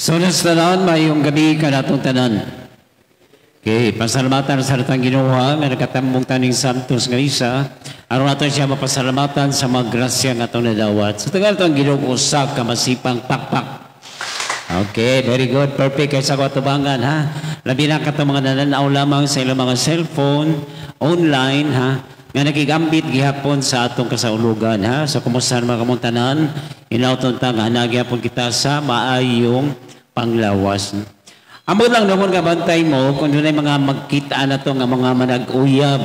So tanan, mayong gabi ka natong tanan. Okay, pasalamatan sa datang Ginoo nga nakatambong taning Santos nga isa. Aron nato siya mapasalamatan sa mga grasya nga atong nadawat. Sa tagal itong Ginoo usa ka masipang pakpak. Okay, very good. Perfect kay sa katubangan ha. Labi na katong mga nananaw lamang sa ilang mga cellphone, online ha. Nga nagigambit gihapon sa atong kasaulugan ha. So kumusta mga kamuntanan? Inauton ta nga nagyapon kita sa maayong panglawas. Amo lang naman nga bantay mo kung doon ay mga magkita na to nga mga manag-uyab.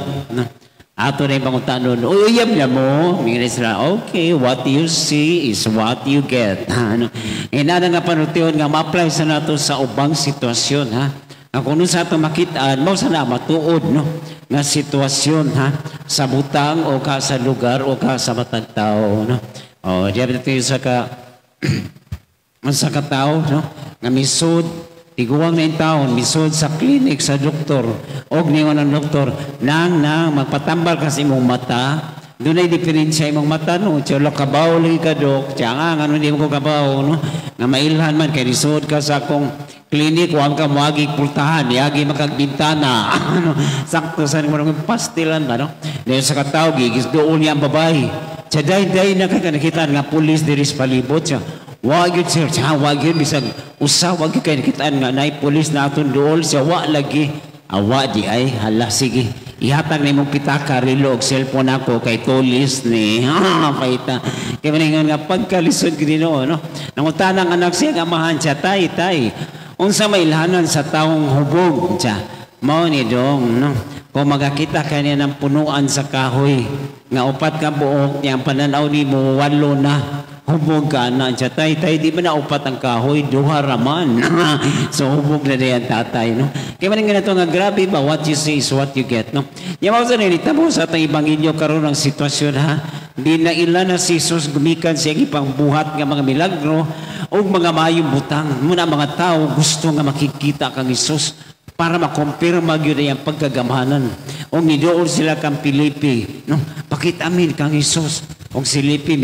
Ato na yung pangutanon, uyab na mo. Mga sila, okay, what you see is what you get. Inana nga panutiyon nga ma-apply sa nato sa ubang sitwasyon. Ha? Kung ano sa itong makitaan, mo sana matuod no? Nga sitwasyon ha? Sa butang o ka sa lugar o ka sa matag tao. No? O, diyan natin sa sa katao, no? Nga misod, tiguang na yung taon, misod sa klinik, sa doktor, o ningon ng doktor, nang magpatambal kasi mong mata, doon ay diferensya imong mata, no? Tsolo kabaw lagi ka, dok. Tsaka nga, ano hindi mo ko kabaw, no? Nga mailhan man, kaya nisod ka sa akong klinik, huwag ka muagig pultahan, yagi makagbintana, ano? Sakto sa mo ng pastilan ba, no? Dahil sa katao, gigis doon niya ang babae. Tsaka day na nakita nga pulis diris palibot siya. Wag yun sir, wag yun bisag usa, wag yun kayo nakitaan nga na pulis na atong dool siya, wag lagi awa di ay, hala sige ihatag na imong pitaka, rilog, cellphone ako kay tulis ni paita kaya maningan nga pagkalisod kinino no? Nangutanang anak siya amahan siya, tay unsa mailhanan sa taong hubog siya mao ni dong no? Kung magakita ka niya ng punuan sa kahoy nga upat ka buok niya ang pananaw ni mo walo na hubog ka na siya, tay, di ba na upat ang kahoy? Duha raman. So, hubog na yan, tatay, no? Kaya maning ganito nga, grabe ba? What you see is what you get, no? Yung mga sanilita mo sa atang ibangilyo karoon ng sitwasyon, ha? Di na ilan na si Jesus gumikan siya ipang buhat ng mga milagro o mga mayong butang. Muna mga tao gusto nga makikita kang Jesus para makumpirma yun na yung pagkagamahanan. O nidoon sila kang Pilipi, no? Pakitamin kang Jesus. O si Pilipi,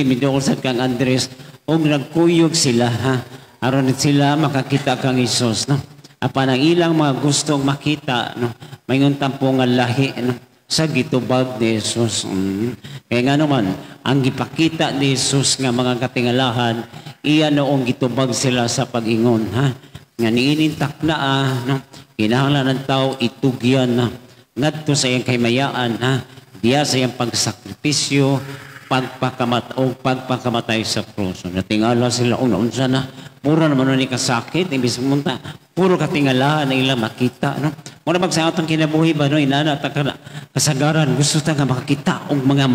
midool sa kang Andres, o nagkuyog sila, ha? Aron sila makakita kang Isos, no? Apan ang ilang mga gustong makita, no? Mayroon tampong lahi, no? Sa gitubag ni Isos. Kaya nga naman, ang gipakita ni Isos nga mga katingalahan, iya noong gitubag sila sa pag-ingon, ha? Nga niinintak na, no? Kinahanglan ng tao, itugyan, na ngadto sa iyang kaymayaan, ha? Diya sa iyang pagsakripisyo, pagpakamatay sa krus. Natingala sila, unsa na, puro naman ni kasakit, ibig munta, puro katingala na ilang makita. No? Muna magsangat ang kinabuhi ba, no? Inana, kasagaran, gusto ta nga makakita, o mga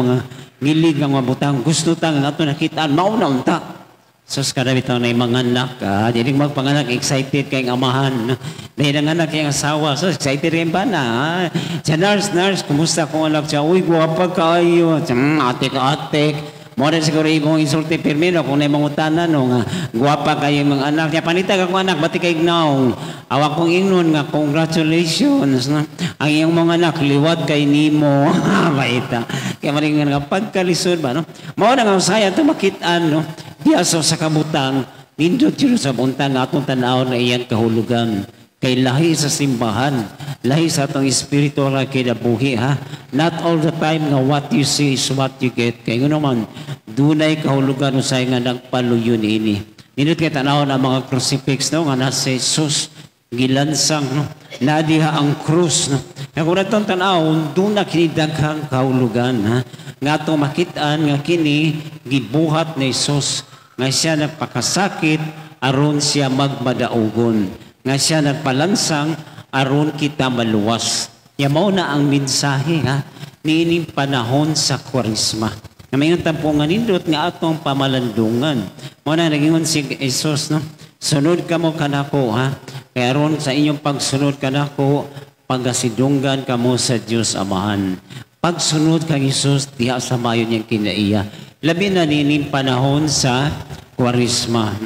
ngilig ng mabutang, gusto ta nga ito nakitaan, mauna unta. Sus, kadabitaw na yung mga anak, hindi magpanganak, excited kayong amahan. Dahil ang anak yung asawa, so excited rin ba na? Siya, nurse, kumusta kong anak siya? Uy, guwapa kayo. Atik. Mora siguro yung insulti pirmino kung na yung mga utanan, no, nga, guwapa kayo yung mga anak. Kaya panitag akong anak, bati kayo naong. Awak kong ingnon nga, congratulations. No? Ang iyong mga anak, liwat kay Nimo. Baita. Kaya maringan nga, pagkalisod ba, no? Mauna nga, saya ito makitaan, no? Diyaso sa kabutang, nindot yun sa buntang atong tanaw na iyang kahulugan. Kay lahi sa simbahan, lahi sa atong espiritual na kinabuhi, ha? Not all the time nga what you see is what you get. Kaya nga naman, dunay kahulugan usay nga nagpaluyon ini. Nindot kay tanaw na mga crucifix, no? Nga nasa Jesus, gilansang, no? Nadiha ang krus, no? Kaya kung natong tanaw, doon na kinidaghang kahulugan, ha? Nga itong makitaan, nga kini, gibuhat ni Jesus, nga siya nagpakasakit, aron siya magmadaugon. Nga siya nagpalansang, aron kita maluwas. Yan mo na ang mensahe, ha? Niining panahon sa Kwaresma. Na mayroon tampong nindot nga atong pamalandungan. Muna nagingon si Jesus, no? Sunod ka mo kanako, ha? Kaya aron sa inyong pagsunod kanako, pagasidunggan ka mo sa Diyos Amahan. Pagsunod kang Jesus, diha sa mayon niyang kinaiya. Labi na nining panahon sa Kwaresma.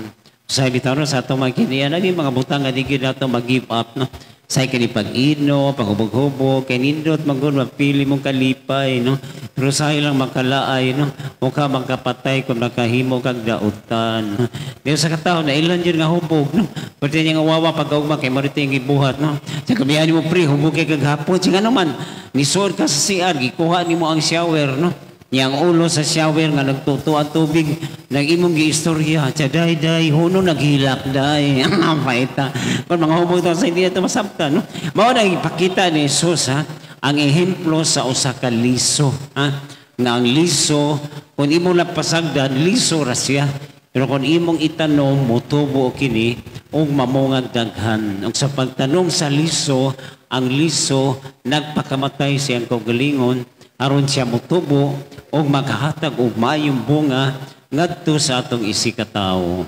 Sa bitaro sa itong mga kinaiya, naging mga butang nga di nato mag-give up. No? Say kini pag-ino, paghubog-hubog, kay nindot magod mapili mong kalipay, no? Pero sa ilang makalaay, no? O ka magkapatay kung nakahimo kag dautan. No? Dito sa katao na ilan yun nga hubog, no? Pwede niya nga wawa pag-augma kay marito yung ibuhat, no? Sa kabihan mo pre, hubog kay kaghapon. Siya naman, nisod ka sa CR, gikuha ni mo ang shower, no? Yang ulo sa shower nga nagtuto ang tubig nang imong giistorya day huno naghilak day paita kon mga hubog ta sa hindi ito masabtan no mao na ipakita ni Jesus ha ang ehemplo sa usa ka liso ha nga ang liso kun imong napasagdan liso ra siya pero kung imong itanom motubo kini ug mamungag daghan ug sa pagtanom sa liso ang liso nagpakamatay siyang kaugalingon aron siya motubo o makahatag og maayong bunga ngadto sa atong isikatawo.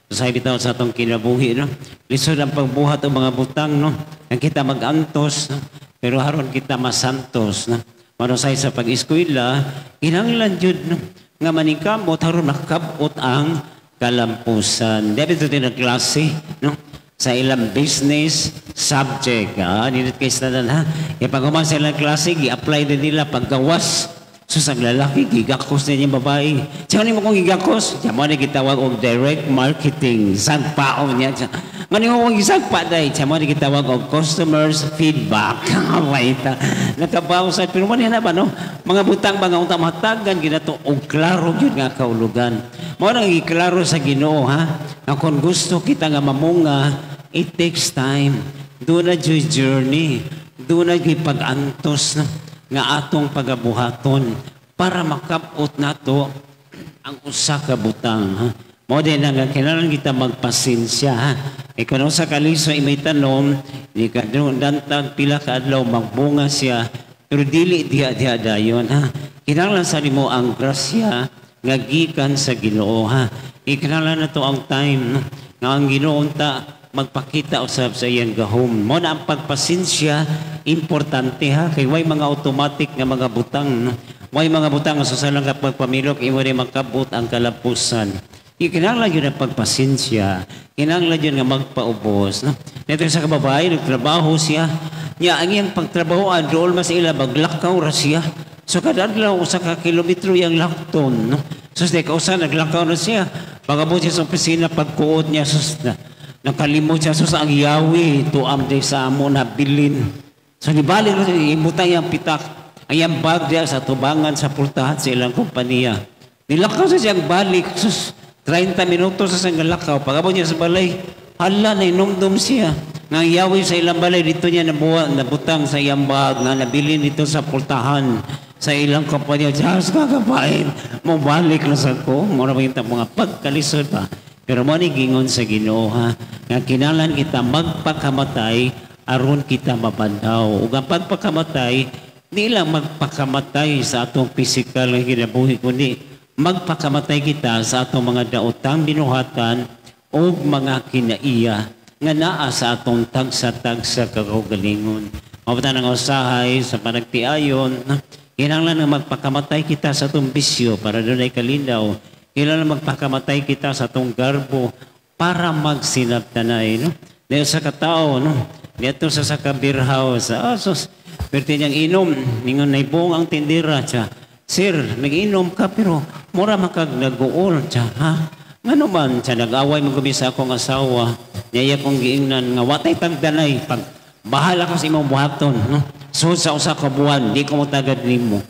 Sa bitaw sa atong kinabuhi no. Lisod ang pagbuhat og mga butang no. Ang kita magantos no? Pero haron kita masantos no. Mano sa pag-eskwela, kinahanglan jud no nga maningkamot haron makabot ang kalampusan. Debito din ang klase no. Sa ilang business subject. Nindot kayo sa tanan ha. Ipag-uman sa ilang klase, i-apply din nila paggawas. So sa lalaki, gigakos na yung babae. Siya mo kong gigakos? Siya mo na kitawag og direct marketing. Sagpaon niya. Ngani mo kong gisagpa dahi. Siya mo na kitawag og customers feedback. Waita. Nakabawasan. Pero mo na ba no? Mga butang ba nga unta matagan ginato og klaro yun nga kaulugan. Mo na iklaro sa Ginoo ha. Na kung gusto kita nga mamunga, it takes time. Doon na journey. Doon na pag-antos na nga atong pagabuhaton para makabot nato ang usa ka butang. Ha? Mo din nga kinahanglan kita magpasensya. Ha? Kung sa kaliso imay tanom, di ka dantag pila ka adlaw magbunga siya, pero dili diha dayon. Ha? Kinahanglan sa nimo ang grasya nga gikan sa Ginoo. Ha? Kinahanglan na to ang time nga ang Ginoo ta magpakita usab sa iyang gahom. Mo na ang pagpasensya importante ha kay way mga automatic nga mga butang. Way mga butang nga susalang ka pagpamilok imo rin makabot ang kalampusan. Kinahanglan yun ang pagpasensya. Kinahanglan yun nga magpaubos. No? Dito sa kababae, nagtrabaho siya. Nya ang iyang pagtrabaho dool mas ila maglakaw ra siya. So kada adlaw usa ka kilometro yang lakton. No? So sa kausa naglakaw na siya. Pagabot siya sa opisina pagkuot niya sus na nakalimot siya sa ang yawi tuam day sa amo na bilin. So nibalik na imutang yung pitak. Ang yung bag diya sa tubangan sa pultahan sa ilang kompanya. Nilakaw sa siyang balik. Sus, 30 minutos sa siyang lakaw. Pagabot niya sa balay, hala na inumdum siya. Nga yawi sa ilang balay, dito niya nabutang sa iyang bag na nabilin dito sa pultahan sa ilang kompanya. Diyos kakapain, mo balik na sa ko. Mura maging mga pagkalisod pa. Pero mo ni gingon sa Ginoo ha, nga kinahanglan kita magpakamatay aron kita mabandaw. Ug ang pagpakamatay di lang magpakamatay sa atong physical nga kinabuhi kundi magpakamatay kita sa atong mga daotang binuhatan o mga kinaiya nga naa sa atong tagsa-tagsa kagalingon. Mabata ng usahay sa panagtiayon, kinahanglan nga magpakamatay kita sa atong bisyo para doon ay kalindaw. Kailangan magpakamatay kita sa itong garbo para magsinabtanay. No? Dahil sa katao, no? Dito sa sakabirhaw, sa asos, pwede niyang inom, ningon na ibong ang tindira, siya. Sir, nag-inom ka, pero mura makag nag-uol, siya, ha? Nga naman, siya, nag-away magubisa akong asawa, niyaya kong giingnan, nga watay pagdanay, pag bahala ka sa imong buhaton, no? So, sa usa ka buwan, di ko mo tagad nimo.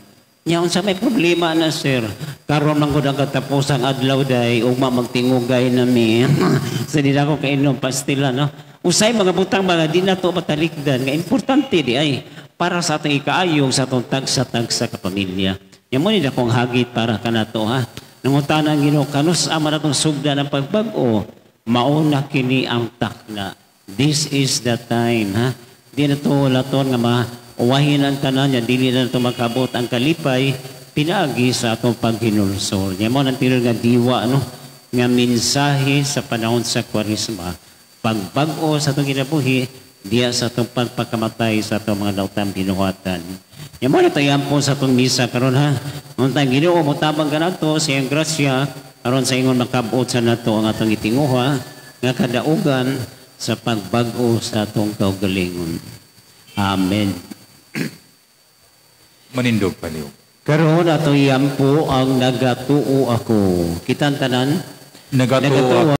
Nya unsa may problema na sir karon man gud ang katapusang adlaw day ugma magtingugay nami sa di ako kainom pastila no usay mga butang mga di na to matalikdan nga importante di ay para sa atong ikaayong sa atong tagsa-tagsa ka pamilya nya mo ni akong hagit para kanato ha nangutana ang Ginoo kanus ama natong sugda ng pagbag-o mauna kini ang takna this is the time ha di na to laton nga uwahin ang tanan niya, dili na ito makabot ang kalipay, pinagi sa atong paghinulsol. Yan mo nang tiro nga diwa, no? Nga mensahe sa panahon sa Kwaresma. Pagbago sa atong kinabuhi, diya sa atong pagpakamatay sa atong mga daotang binuhatan. Yan mo na tayo po sa atong misa karon ha. Nung tayong Ginoo, mutabang ka na ito, sa iyang grasya, karon sa ingon makabot sa nato ang atong itinguha, nga kadaugan, sa pagbag-o sa atong kaugalingon. Amen. Manindog paliw. Karon ato iyampo ang nagatuo ako. Kitang tanan. Nagatuo